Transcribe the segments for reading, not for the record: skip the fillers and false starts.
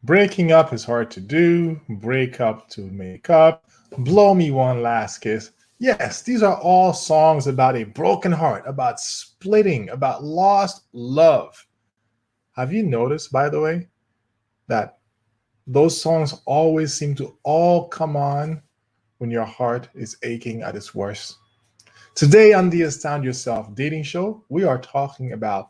Breaking up is hard to do. Break up to make up. Blow me one last kiss. Yes, these are all songs about a broken heart, about splitting, about lost love. Have you noticed, by the way, that those songs always seem to all come on when your heart is aching at its worst? Today on the Astound Yourself dating show, we are talking about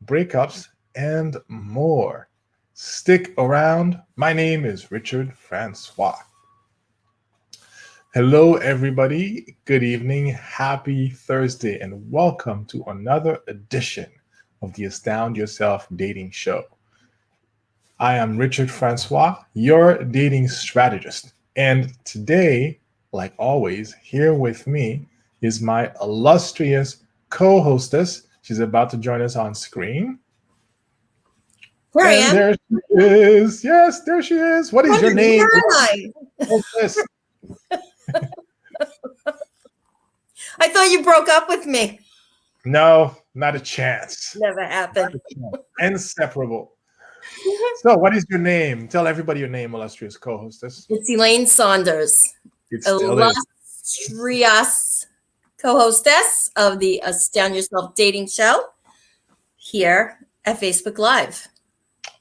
breakups and more. Stick around. My name is Richard Francois. Hello, everybody. Good evening. Happy Thursday, and welcome to another edition of the Astound Yourself dating show. I am Richard Francois, your dating strategist. And today, like always, here with me is my illustrious co hostess. She's about to join us on screen. Here I And am. there she is. Yes, there she is. What is your name? Where am I? Hostess? I thought you broke up with me. No, not a chance. Never happened. Inseparable. So, what is your name? Tell everybody your name, illustrious co-hostess. It's Elaine Saunders, It still is. illustrious co-hostess of the Astound Yourself dating show here at Facebook Live.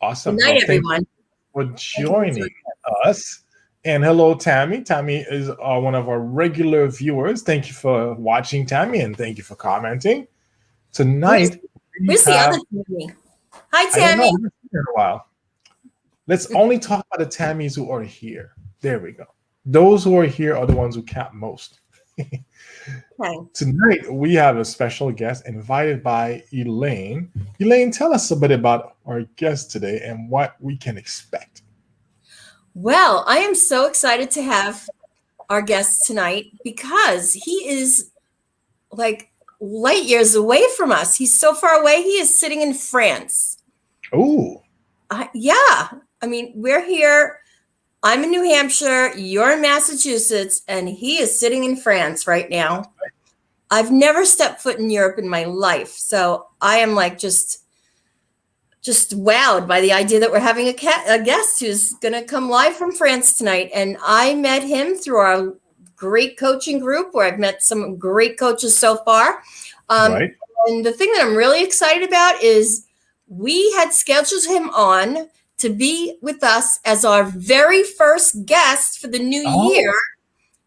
Awesome. Good night, Well, thank everyone. you for joining us. And hello, Tammy. Tammy is one of our regular viewers. Thank you for watching, Tammy, and thank you for commenting. Tonight, Where's the other Tammy? Hi, I don't know. Tammy. I haven't seen her in a while. Let's only talk about the Tammys who are here. There we go. Those who are here are the ones who count most. Okay. Tonight, we have a special guest invited by Elaine. Elaine, tell us a bit about our guest today and what we can expect. Well, I am so excited to have our guest tonight because he is like light years away from us. He's so far away. He is sitting in France. Ooh. Yeah. I mean, we're here. I'm in New Hampshire. You're in Massachusetts, and he is sitting in France right now. I've never stepped foot in Europe in my life, so I am like just wowed by the idea that we're having a guest who's going to come live from France tonight. And I met him through our great coaching group, where I've met some great coaches so far. Right. And the thing that I'm really excited about is we had scheduled him on to be with us as our very first guest for the new year.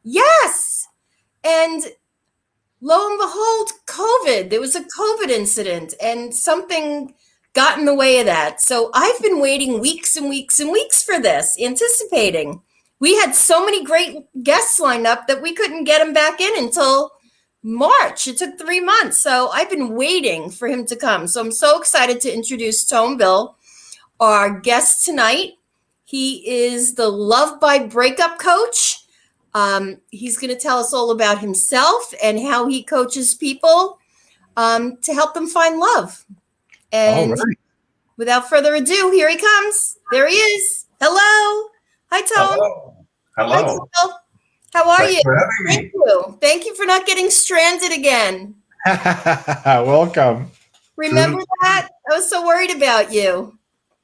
Yes. And lo and behold, COVID. There was a COVID incident and something got in the way of that. So I've been waiting weeks and weeks and weeks for this, anticipating. We had so many great guests lined up that we couldn't get him back in until March. It took 3 months. So I've been waiting for him to come. So I'm so excited to introduce Ton Bil, our guest tonight. He is the Love by Breakup coach. He's going to tell us all about himself and how he coaches people to help them find love. And without further ado, here he comes. There he is. Hello. Hi, Ton. Hello. Hi, Ton. How are Thanks you? for having me. Thank you. Thank you for not getting stranded again. Welcome. Remember that? I was so worried about you.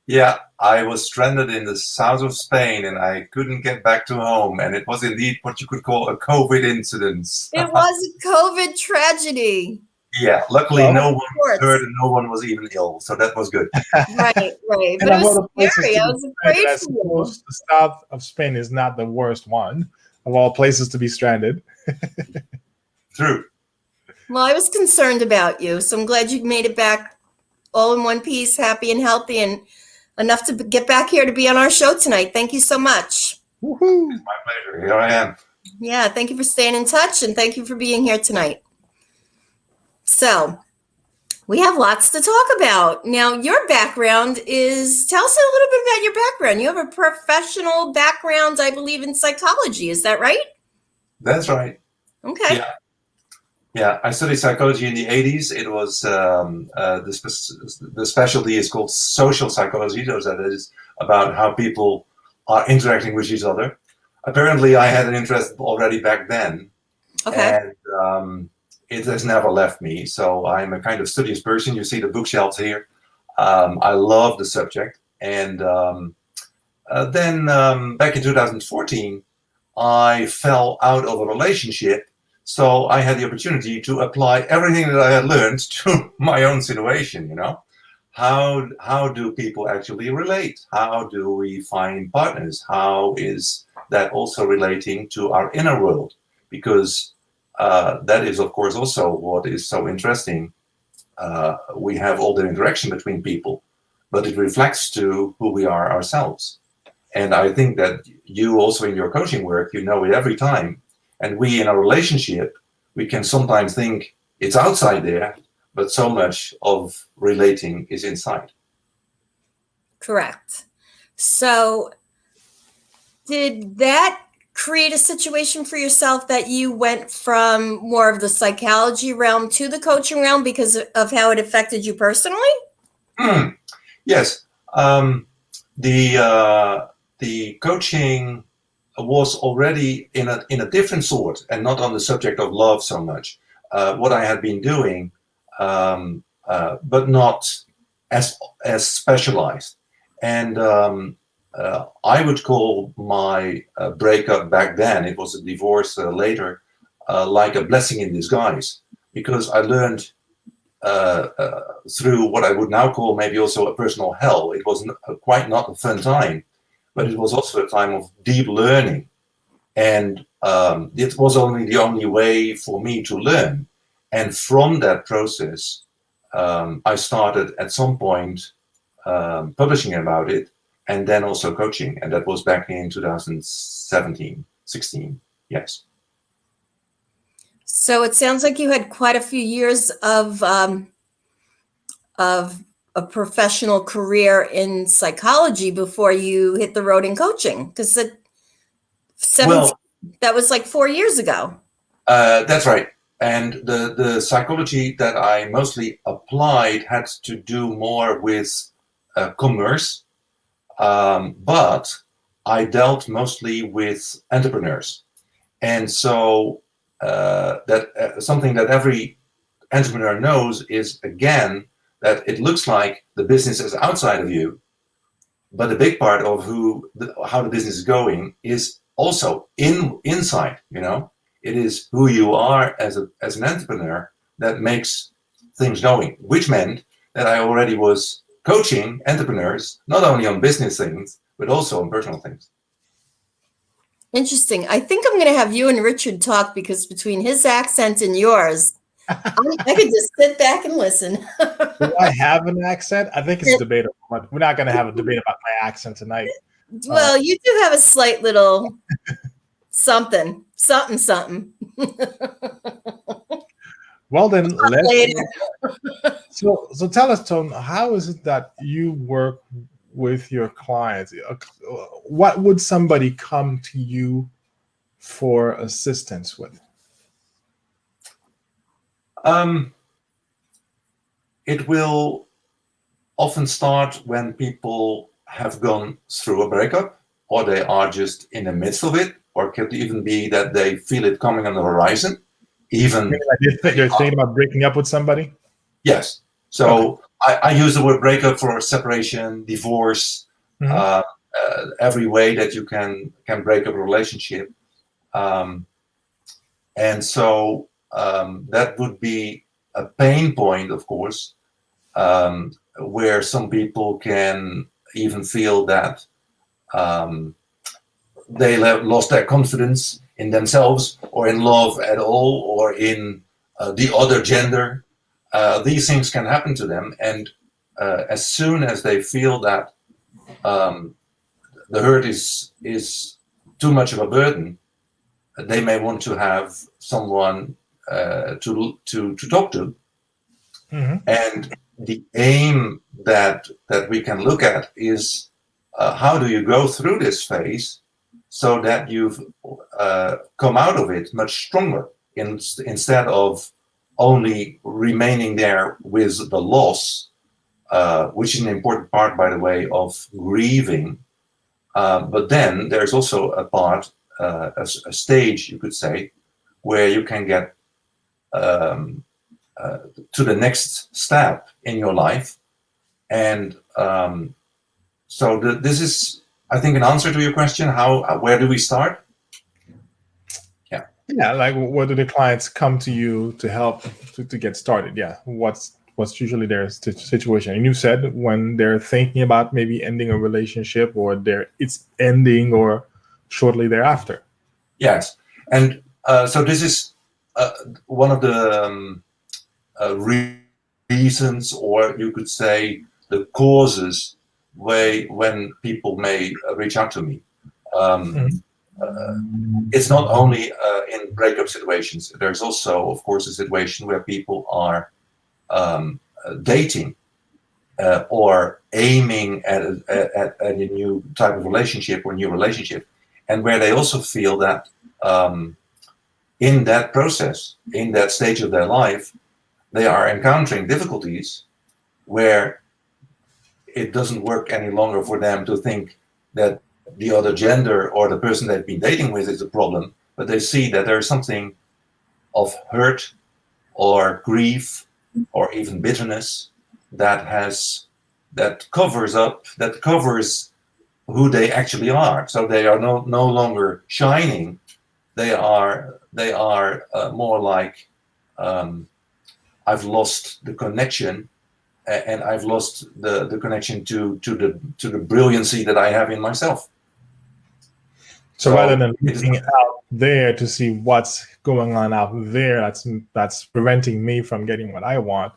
Yeah, I was stranded in the south of Spain and I couldn't get back to home. And it was indeed what you could call a COVID incident. It was a COVID tragedy. Yeah, luckily no one course. hurt and no one was even ill. So that was good. Right. And But it of all was the places scary. to I be was stranded, afraid I for you. suppose the south of Spain is not the worst one of all places to be stranded. True. Well, I was concerned about you, so I'm glad you made it back all in one piece, happy and healthy, and enough to get back here to be on our show tonight. Thank you so much. Woohoo! It's my pleasure. Here I am. Yeah, thank you for staying in touch, and thank you for being here tonight. So, we have lots to talk about. Now, your background is, tell us a little bit about your background. You have a professional background, I believe, in psychology. Is that right? That's right. Okay. Yeah. Yeah, I studied psychology in the 80s. It was the specialty is called social psychology. So that is about how people are interacting with each other. Apparently, I had an interest already back then. Okay. And it has never left me. So I'm a kind of studious person. You see the bookshelves here. I love the subject. And then back in 2014, I fell out of a relationship. So I had the opportunity to apply everything that I had learned to my own situation, you know. How do people actually relate? How do we find partners? How is that also relating to our inner world? Because that is, of course, also what is so interesting. We have all the interaction between people, but it reflects to who we are ourselves. And I think that you also in your coaching work, you know it every time. And we in a relationship, we can sometimes think it's outside there, but so much of relating is inside. Correct. So did that create a situation for yourself that you went from more of the psychology realm to the coaching realm because of how it affected you personally? Yes. The coaching was already in a different sort and not on the subject of love so much. What I had been doing, but not as specialized. And I would call my breakup back then, it was a divorce later, like a blessing in disguise, because I learned through what I would now call maybe also a personal hell. It was quite not a fun time, but it was also a time of deep learning. And it was the only way for me to learn. And from that process, I started at some point publishing about it and then also coaching. And that was back in 2017, 16. Yes. So it sounds like you had quite a few years of a professional career in psychology before you hit the road in coaching, because that was like 4 years ago. That's right. And the psychology that I mostly applied had to do more with commerce, but I dealt mostly with entrepreneurs. And so something that every entrepreneur knows is, again, that it looks like the business is outside of you, but the big part of how the business is going is also inside, you know. It is who you are as an entrepreneur that makes things going, which meant that I already was coaching entrepreneurs, not only on business things, but also on personal things. Interesting. I think I'm going to have you and Richard talk, because between his accent and yours, I could just sit back and listen. Do I have an accent? I think it's debatable, but we're not going to have a debate about my accent tonight. Well, you do have a slight little something. Well, then Later. So tell us, Tone, how is it that you work with your clients? What would somebody come to you for assistance with? It will often start when people have gone through a breakup, or they are just in the midst of it, or it could even be that they feel it coming on the horizon. Even you're thinking about breaking up with somebody? Yes. So okay. I use the word breakup for separation, divorce, every way that you can break up a relationship. And so that would be a pain point, of course, where some people can even feel that they lost their confidence in themselves or in love at all, or in the other gender. These things can happen to them. And as soon as they feel that the hurt is too much of a burden, they may want to have someone to talk to. And the aim that we can look at is how do you go through this phase so that you've come out of it much stronger, instead of only remaining there with the loss, which is an important part, by the way, of grieving. But then there's also a part, a stage, you could say, where you can get to the next step in your life. And so this is I think, an answer to your question. Where do we start? Yeah, like where do the clients come to you to help to get started? Yeah, what's usually their situation? And you said when they're thinking about maybe ending a relationship, or it's ending, or shortly thereafter. Yes, and so this is one of the reasons, or you could say the causes, when people may reach out to me. It's not only in breakup situations. There's also, of course, a situation where people are dating or aiming at a new type of relationship or new relationship, and where they also feel that in that process, in that stage of their life, they are encountering difficulties where it doesn't work any longer for them to think that the other gender or the person they've been dating with is a problem, but they see that there's something of hurt or grief or even bitterness that covers who they actually are. So they are no longer shining. They are more like, I've lost the connection, and I've lost the connection to the brilliancy that I have in myself. So rather than looking out there to see what's going on out there, that's preventing me from getting what I want,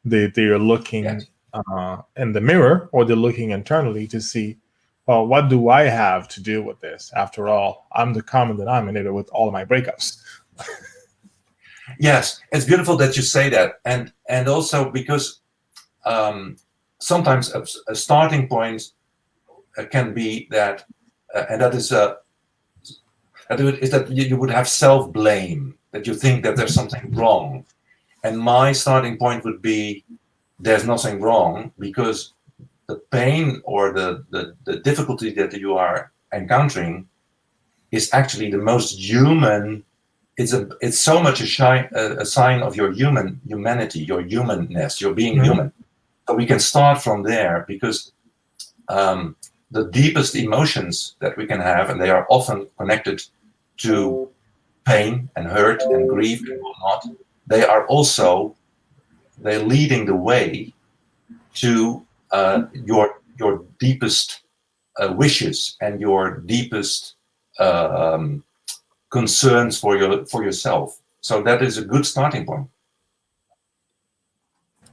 they are looking in the mirror, or they're looking internally to see, well, what do I have to do with this? After all, I'm the common denominator with all of my breakups. Yes, it's beautiful that you say that, and also because sometimes a starting point can be that, and that is that you would have self-blame, that you think that there's something wrong. And my starting point would be, there's nothing wrong, because the pain or the difficulty that you are encountering is actually the most human. It's so much a sign of your humanity, your humanness, your being human. So we can start from there, because the deepest emotions that we can have, and they are often connected to pain and hurt and grief and whatnot, they're leading the way to your deepest wishes and your deepest concerns for yourself. So that is a good starting point.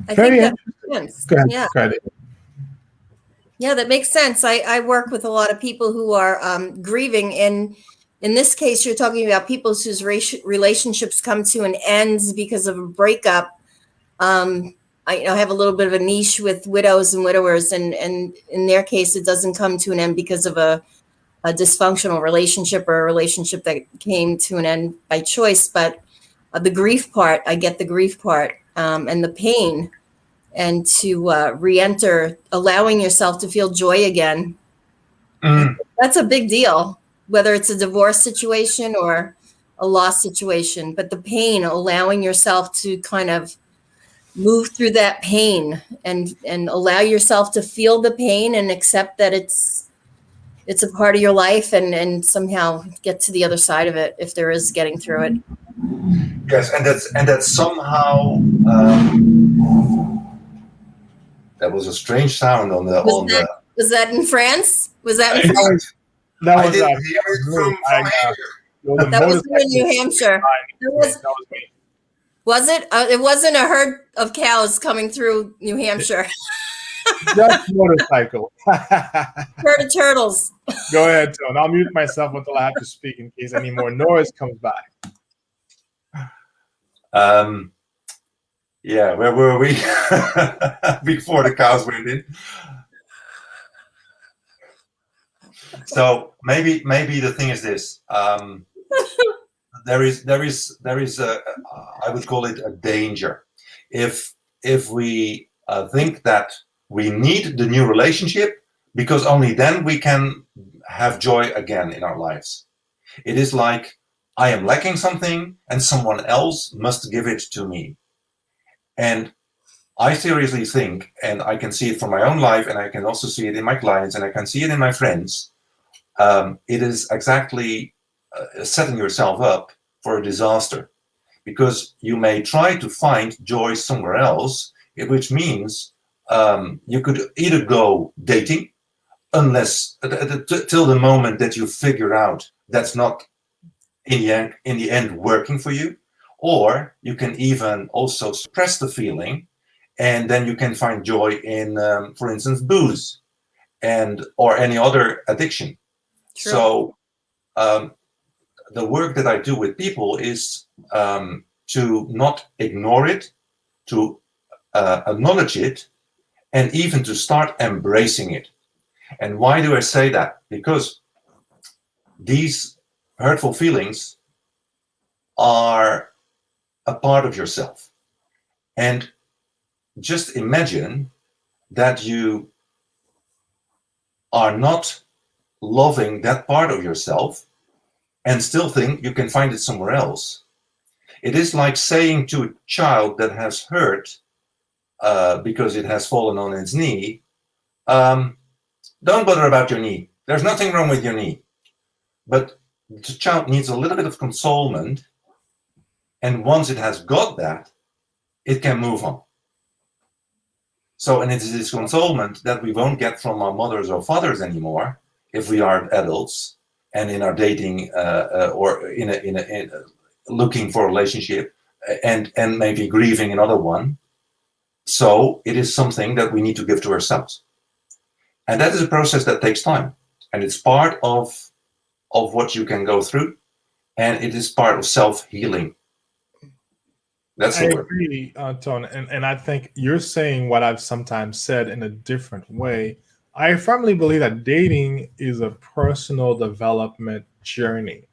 I think that makes sense. Go ahead. Yeah. Go ahead. Yeah, that makes sense. I work with a lot of people who are grieving. And in this case, you're talking about people whose relationships come to an end because of a breakup. I have a little bit of a niche with widows and widowers. And in their case, it doesn't come to an end because of a dysfunctional relationship, or a relationship that came to an end by choice. But the grief part, I get the grief part, and the pain. And to re-enter, allowing yourself to feel joy again. That's a big deal, whether it's a divorce situation or a loss situation. But the pain, allowing yourself to kind of move through that pain and allow yourself to feel the pain and accept that it's a part of your life, and somehow get to the other side of it, if there is getting through it. Yes, and that's somehow. That was a strange sound on the. Was that in France? Was that in France? That was I didn't hear it from here. That was in New Hampshire. Was it? It wasn't a herd of cows coming through New Hampshire. Just motorcycle. Herd of turtles. Go ahead, Tone. I'll mute myself until I have to speak in case any more noise comes by. Yeah, where were we before the cows went in? So maybe the thing is this: there is a, I would call it a danger, if we think that we need the new relationship, because only then we can have joy again in our lives. It is like, I am lacking something and someone else must give it to me. And I seriously think, and I can see it from my own life, and I can also see it in my clients, and I can see it in my friends, it is exactly setting yourself up for a disaster, because you may try to find joy somewhere else, which means you could either go dating, unless till the moment that you figure out that's not in the end working for you, or you can even also suppress the feeling, and then you can find joy in, for instance, booze and or any other addiction. True. So the work that I do with people is to not ignore it, to acknowledge it, and even to start embracing it. And why do I say that? Because these hurtful feelings are a part of yourself. And just imagine that you are not loving that part of yourself and still think you can find it somewhere else. It is like saying to a child that has hurt because it has fallen on its knee, don't bother about your knee. There's nothing wrong with your knee. But the child needs a little bit of consolement, and once it has got that, it can move on. So, and it is this consolement that we won't get from our mothers or fathers anymore if we are adults and in our dating or in looking for a relationship and maybe grieving another one. So it is something that we need to give to ourselves, and that is a process that takes time, and it's part of what you can go through, and it is part of self-healing. That's I the word. agree, Ton, and I think you're saying what I've sometimes said in a different way. I firmly believe that dating is a personal development journey.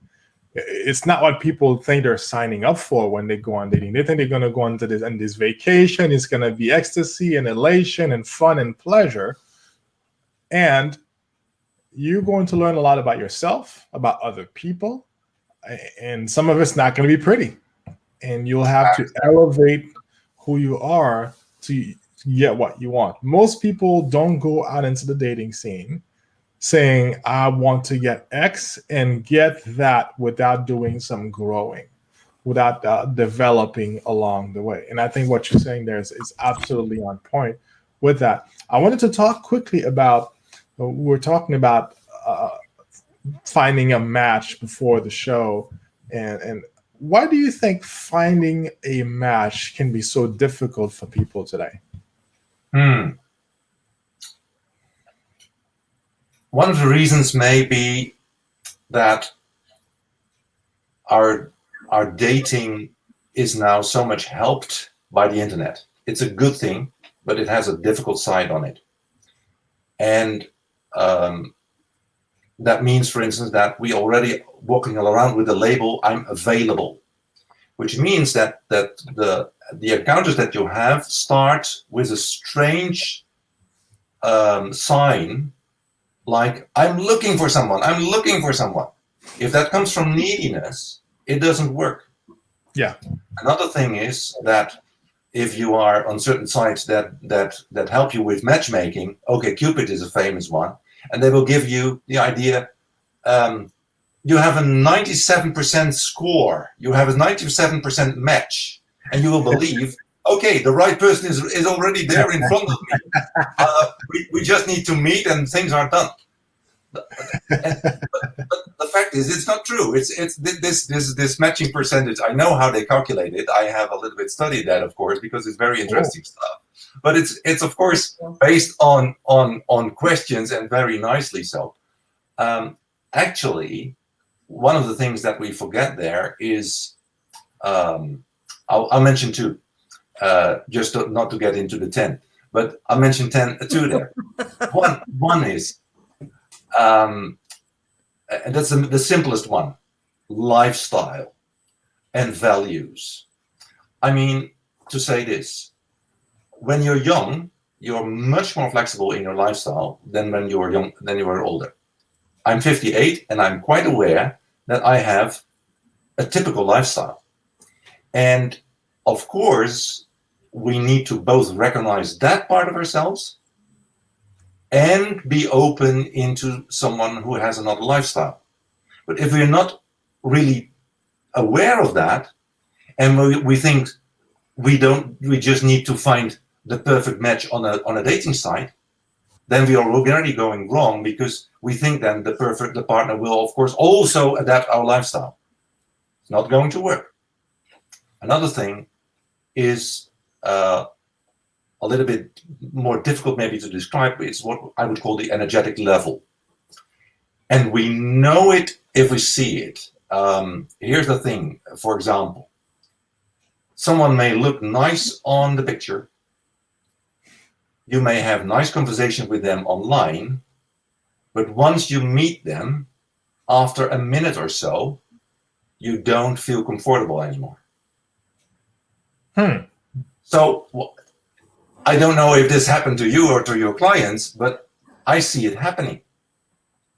It's not what people think they're signing up for when they go on dating. They think they're going to go on to this vacation. It's going to be ecstasy and elation and fun and pleasure. And you're going to learn a lot about yourself, about other people, and some of it's not going to be pretty. And you'll have to elevate who you are to get what you want. Most people don't go out into the dating scene saying, I want to get X and get that without doing some growing, without developing along the way. And I think what you're saying there is absolutely on point with that. I wanted to talk quickly about, we're talking about finding a match before the show. And why do you think finding a match can be so difficult for people today? One of the reasons may be that our dating is now so much helped by the internet. It's a good thing, but it has a difficult side on it. And that means, for instance, that we already walking around with the label, I'm available, which means that the encounters that you have start with a strange sign, like, I'm looking for someone, I'm looking for someone. If that comes from neediness, it doesn't work. Yeah. Another thing is that if you are on certain sites that help you with matchmaking, OkCupid is a famous one, and they will give you the idea, you have a 97% score, you have a 97% match, and you will believe, okay, the right person is already there in front of me. We just need to meet and things are done. But the fact is, it's not true. It's this matching percentage. I know how they calculate it. I have a little bit studied that, of course, because it's very interesting stuff. But it's of course based on questions, and very nicely so. Actually, one of the things that we forget there is, I'll mention two, just not to get into the 10, but I'll mention two there. One is, and that's the simplest one, lifestyle and values. I mean, to say this, when you're young, you're much more flexible in your lifestyle than when you were older. I'm 58, and I'm quite aware that I have a typical lifestyle. And of course, we need to both recognize that part of ourselves and be open into someone who has another lifestyle. But if we're not really aware of that, and we think we just need to find the perfect match on a dating site, then we are already going wrong, because we think then the partner will, of course, also adapt our lifestyle. It's not going to work. Another thing is a little bit more difficult maybe to describe. It's what I would call the energetic level. And we know it if we see it. Here's the thing, for example. Someone may look nice on the picture. You may have nice conversation with them online, but once you meet them, after a minute or so, you don't feel comfortable anymore. So I don't know if this happened to you or to your clients, but I see it happening.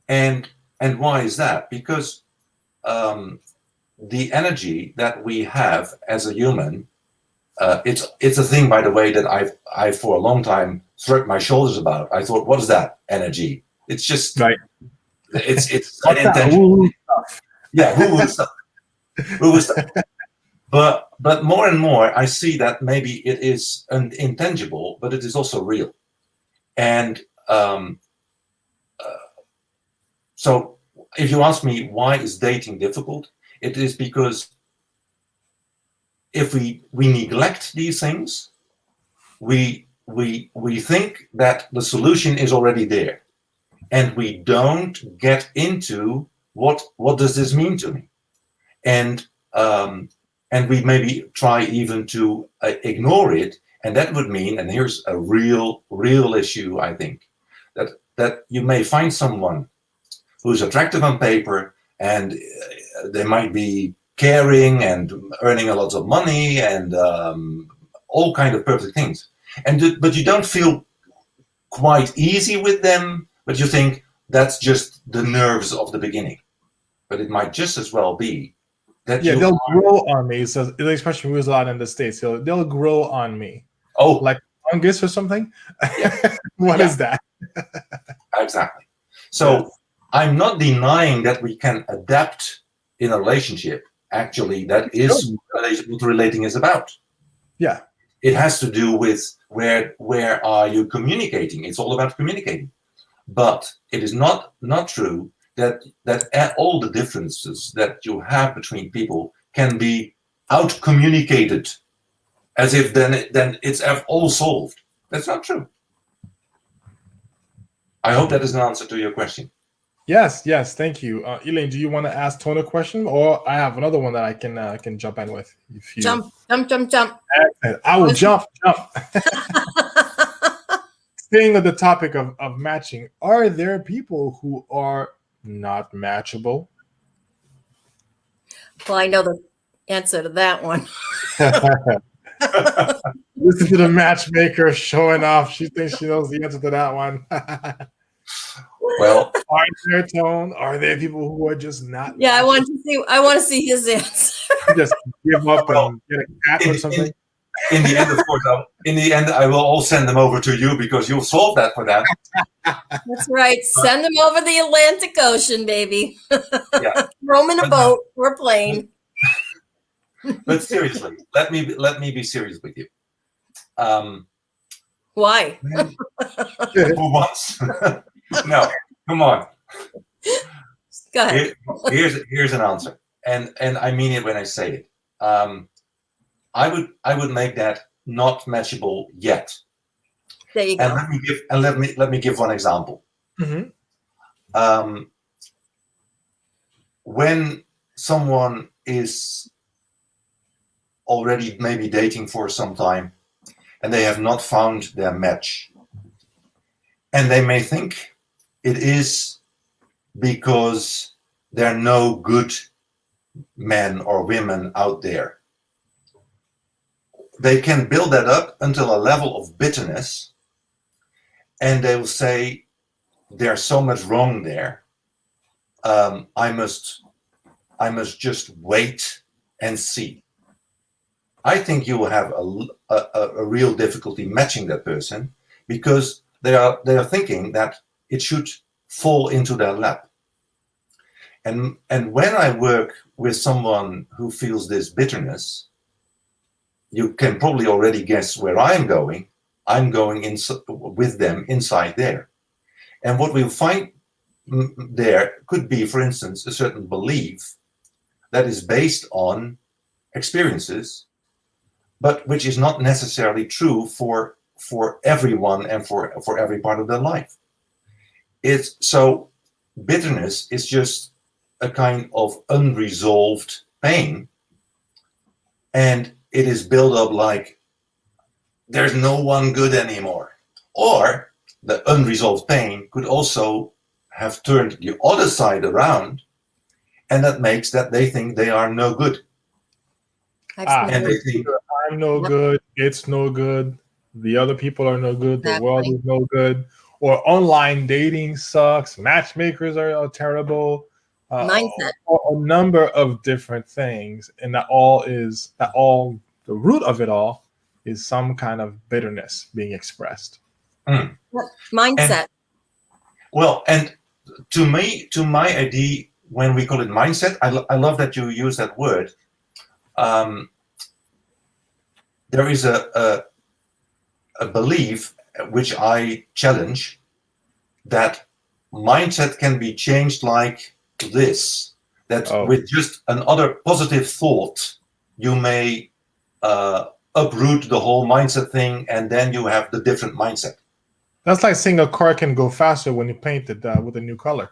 And why is that? Because the energy that we have as a human, it's a thing, by the way, that I for a long time shrugged my shoulders about. I thought, what is that energy? It's just Right. It's unintentional. Yeah, woo stuff. Woo stuff. But more and more, I see that maybe it is intangible, but it is also real. And so, if you ask me why is dating difficult, it is because if we neglect these things, we think that the solution is already there, and we don't get into what does this mean to me, and we maybe try even to ignore it, and that would mean, and here's a real issue, I think, that you may find someone who's attractive on paper, and they might be caring and earning a lot of money and all kind of perfect things, but you don't feel quite easy with them, but you think that's just the nerves of the beginning. But it might just as well be that they'll grow on me. So the expression we use a lot in the States. They'll grow on me. Oh, like fungus or something. Yeah. What is that? Exactly. So I'm not denying that we can adapt in a relationship. Actually, that is what relating is about. Yeah. It has to do with where are you communicating. It's all about communicating. But it is not true that all the differences that you have between people can be out communicated as if then it's all solved. That's not true. I hope that is an answer to your question. Yes, thank you. Elaine, do you want to ask Ton a question, or I have another one that I can jump in with? If you... Jump. I will jump. Staying on the topic of matching, are there people who are not matchable? Well, I know the answer to that one. Listen to the matchmaker showing off. She thinks she knows the answer to that one. Well, are there people who are just not? Yeah, I want to see his answer. Just give up and get a cat or something. In the end, of course, I will all send them over to you because you'll solve that for them. That's right. Send them over the Atlantic Ocean, baby. Yeah. Throw them in a boat or a plane. But seriously, let me be serious with you. Why? Who wants? No, come on. Go ahead. Here's an answer, and I mean it when I say it. I would make that not matchable yet. There you go. And let me give one example. Mm-hmm. When someone is already maybe dating for some time and they have not found their match, and they may think it is because there are no good men or women out there. They can build that up until a level of bitterness, and they will say, there's so much wrong there. I must just wait and see. I think you will have a real difficulty matching that person, because they are thinking that it should fall into their lap. And when I work with someone who feels this bitterness, you can probably already guess where I'm going. I'm going with them inside there. And what we'll find there could be, for instance, a certain belief that is based on experiences, but which is not necessarily true for everyone and for every part of their life. So bitterness is just a kind of unresolved pain, and it is built up like there's no one good anymore. Or the unresolved pain could also have turned the other side around, and that makes that they think they are no good. And they think I'm no good, it's no good, the other people are no good, the world is no good, or online dating sucks, matchmakers are terrible. Mindset. A number of different things, and the root of it all is some kind of bitterness being expressed. Mindset. And to my idea, when we call it mindset, I love that you use that word. There is a belief which I challenge, that mindset can be changed like this, that with just another positive thought, you may uproot the whole mindset thing, and then you have the different mindset. That's like saying a car can go faster when you paint it with a new color.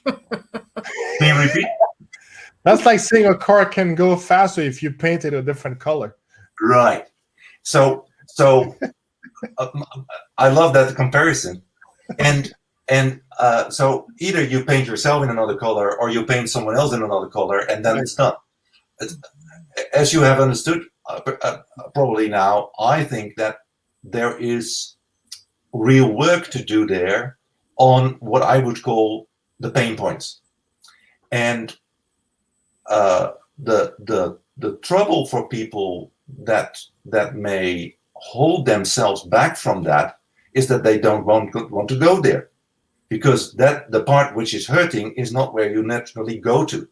Can you repeat? That's like saying a car can go faster if you paint it a different color. Right. So I love that comparison. And so either you paint yourself in another color, or you paint someone else in another color, and then it's done. As you have understood probably now, I think that there is real work to do there on what I would call the pain points. And the trouble for people that may hold themselves back from that is that they don't want to go there, because the part which is hurting is not where you naturally go to.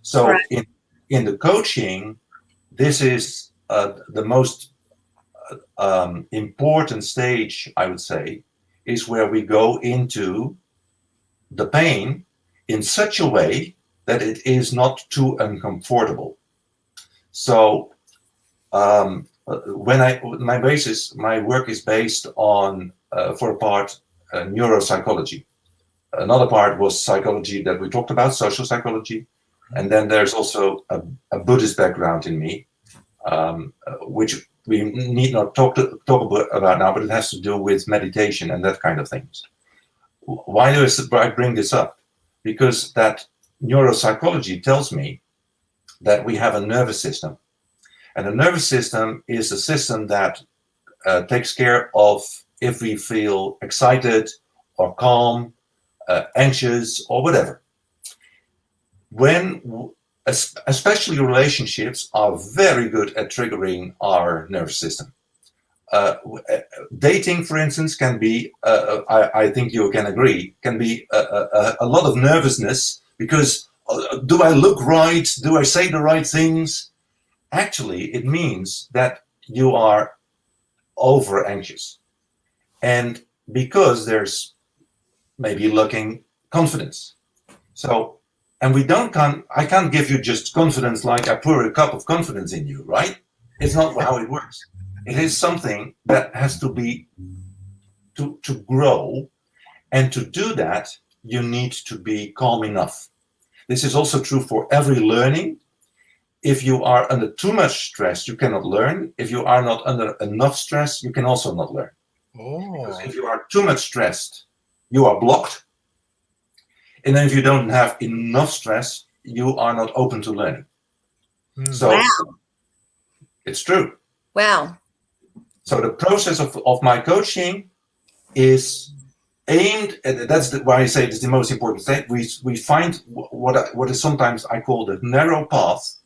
So right. in the coaching, this is the most important stage, I would say, is where we go into the pain in such a way that it is not too uncomfortable. So my work is based on, for a part, neuropsychology. Another part was psychology that we talked about, social psychology. And then there's also a Buddhist background in me, which we need not talk about now, but it has to do with meditation and that kind of things. Why do I bring this up? Because that neuropsychology tells me that we have a nervous system. And the nervous system is a system that takes care of if we feel excited or calm, anxious or whatever. When, especially relationships are very good at triggering our nervous system. Dating, for instance, can be, I think you can agree, can be a lot of nervousness because do I look right? Do I say the right things? Actually, it means that you are over anxious. And because there's maybe lacking confidence. So, and I can't give you just confidence like I pour a cup of confidence in you, right? It's not how it works. It is something that has to be, to grow. And to do that, you need to be calm enough. This is also true for every learning. If you are under too much stress, you cannot learn. If you are not under enough stress, you can also not learn. Because if you are too much stressed, you are blocked. And then if you don't have enough stress, you are not open to learning. So it's true. Wow. So the process of my coaching is aimed, and that's why I say it's the most important thing. We find what is sometimes I call the narrow path,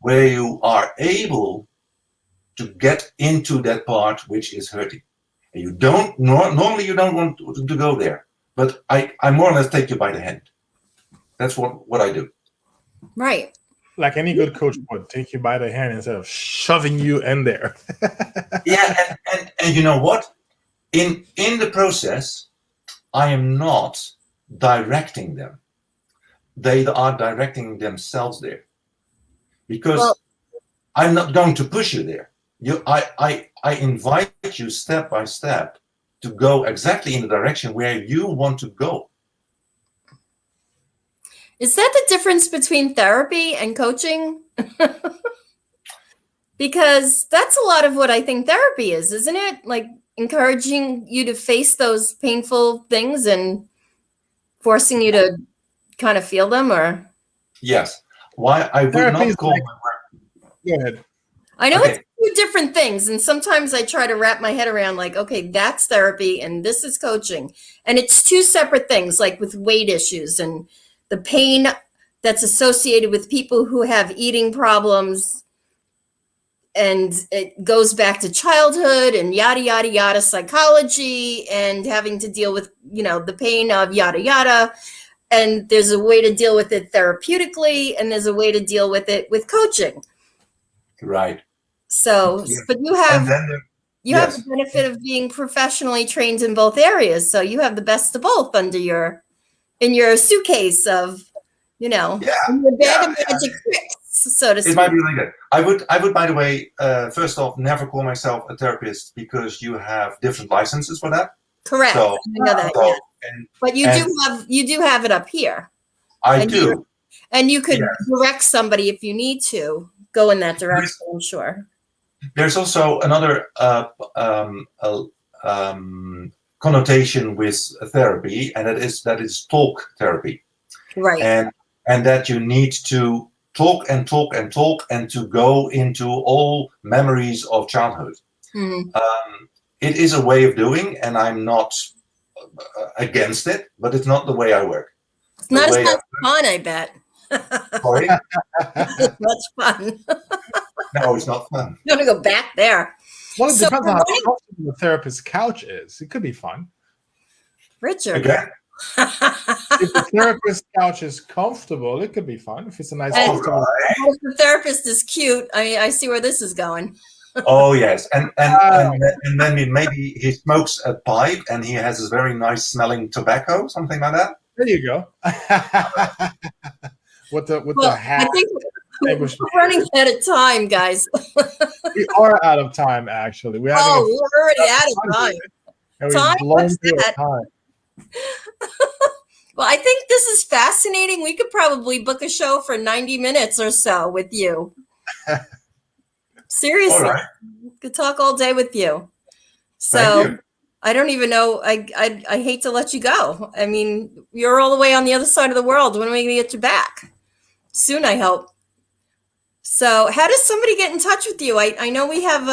where you are able to get into that part which is hurting. And you don't, normally you don't want to go there, but I more or less take you by the hand. That's what I do. Right. Like any good coach would take you by the hand instead of shoving you in there. Yeah, and you know what? In the process, I am not directing them. They are directing themselves there. Because I'm not going to push you there. I invite you step by step to go exactly in the direction where you want to go. Is that the difference between therapy and coaching? Because that's a lot of what I think therapy is, isn't it? Like encouraging you to face those painful things and forcing you to kind of feel them, or? Yes. Why I would Therapy not is call like- my work. Go ahead. I know Okay. it's two different things, and sometimes I try to wrap my head around like, okay, that's therapy and this is coaching. And it's two separate things, like with weight issues and the pain that's associated with people who have eating problems. And it goes back to childhood and yada, yada, yada, psychology and having to deal with, the pain of yada, yada. And there's a way to deal with it therapeutically, and there's a way to deal with it with coaching. Right. So, Yeah. but you have And then have yes. the benefit of being professionally trained in both areas. So you have the best of both in your suitcase of, in your bag of magic tricks, so to It speak. might be really good. I would, by the way, first off, never call myself a therapist because you have different licenses for that. Correct. So, I know that. so- Yeah. and But you do have it up here. I And do. And you could Yes. direct somebody if you need to go in that direction, I'm sure. There's also another connotation with therapy, and that is talk therapy, Right. and that you need to talk and talk and talk and to go into all memories of childhood. Mhm. It is a way of doing, and I'm not against it, but it's not the way I work. It's not as way much fun, I bet. Sorry? It's much fun. No, it's not fun. You want to go back there. Well, it So depends on how what- comfortable the therapist's couch is. It could be fun. Richard. Again, If the therapist's couch is comfortable, it could be fun. If it's a nice And- comfortable. If the therapist is cute, I see where this is going. oh yes, and then maybe he smokes a pipe and he has this very nice smelling tobacco, something like that. There you go. with the Well, hat. I think we're English- running out of time, guys. We are out of time, actually. We're having Oh, we're already out of time. and we've time? blown What's through that? our time. Well, I think this is fascinating. We could probably book a show for 90 minutes or so with you. Seriously. All right. Could talk all day with you. So Thank you. I don't even know. I hate to let you go. I mean, you're all the way on the other side of the world. When are we going to get you back? Soon, I hope. So how does somebody get in touch with you? I know we have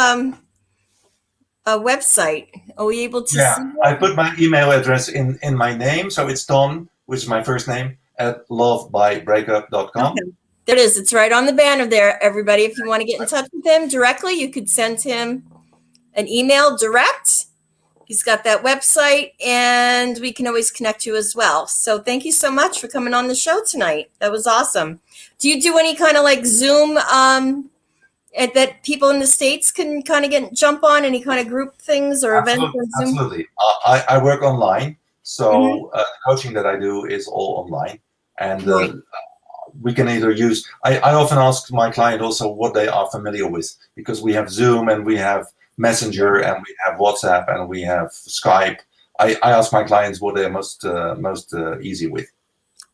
a website. Are we able to Yeah, see I it? put my email address in my name, so it's Ton, which is my first name, at lovebybreakup.com. Okay. There it is. It's right on the banner there, everybody. If you want to get in touch with him directly, you could send him an email direct. He's got that website, and we can always connect you as well. So thank you so much for coming on the show tonight. That was awesome. Do you do any kind of like Zoom that people in the States can kind of jump on, any kind of group things or events on Zoom? Absolutely. I work online, so Mm-hmm. the coaching that I do is all online, and Right. we can either use. I often ask my client also what they are familiar with, because we have Zoom and we have Messenger and we have WhatsApp and we have Skype. I ask my clients what they're most easy with.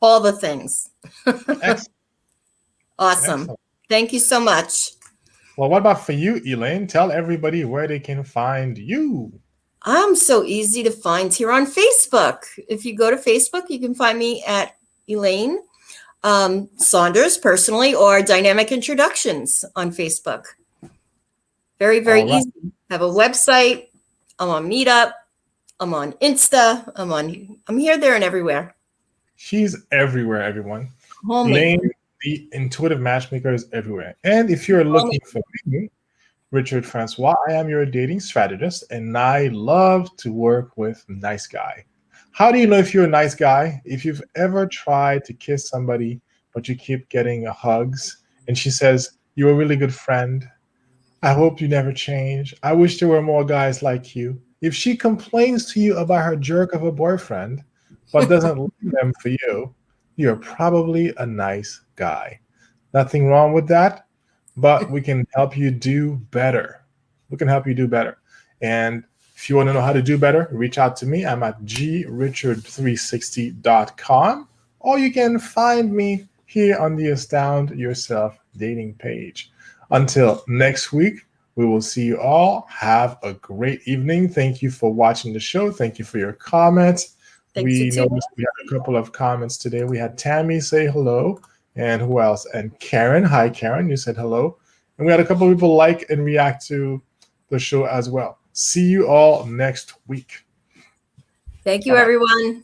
All the things. Excellent. Awesome. Excellent. Thank you so much. Well, what about for you, Elaine? Tell everybody where they can find you. I'm so easy to find here on Facebook. If you go to Facebook, you can find me at Elaine Saunders personally, or Dynamic Introductions on Facebook. Very, very All right. easy. I have a website. I'm on Meetup. I'm on Insta. I'm here, there, and everywhere. She's everywhere, everyone. Call me. Elaine The intuitive matchmaker is everywhere. And if you're looking for me, Richard Francois, I am your dating strategist, and I love to work with nice guy. How do you know if you're a nice guy? If you've ever tried to kiss somebody, but you keep getting hugs, and she says, "You're a really good friend. I hope you never change. I wish there were more guys like you." If she complains to you about her jerk of a boyfriend, but doesn't leave them for you, you're probably a nice guy. Nothing wrong with that, but we can help you do better. We can help you do better. And if you want to know how to do better, reach out to me. I'm at grichard360.com, or you can find me here on the Astound Yourself dating page. Until next week, we will see you all. Have a great evening. Thank you for watching the show. Thank you for your comments. We noticed we had a couple of comments today. We had Tammy say hello, and who else? And Karen. Hi, Karen. You said hello. And we had a couple of people like and react to the show as well. See you all next week. Thank you, everyone.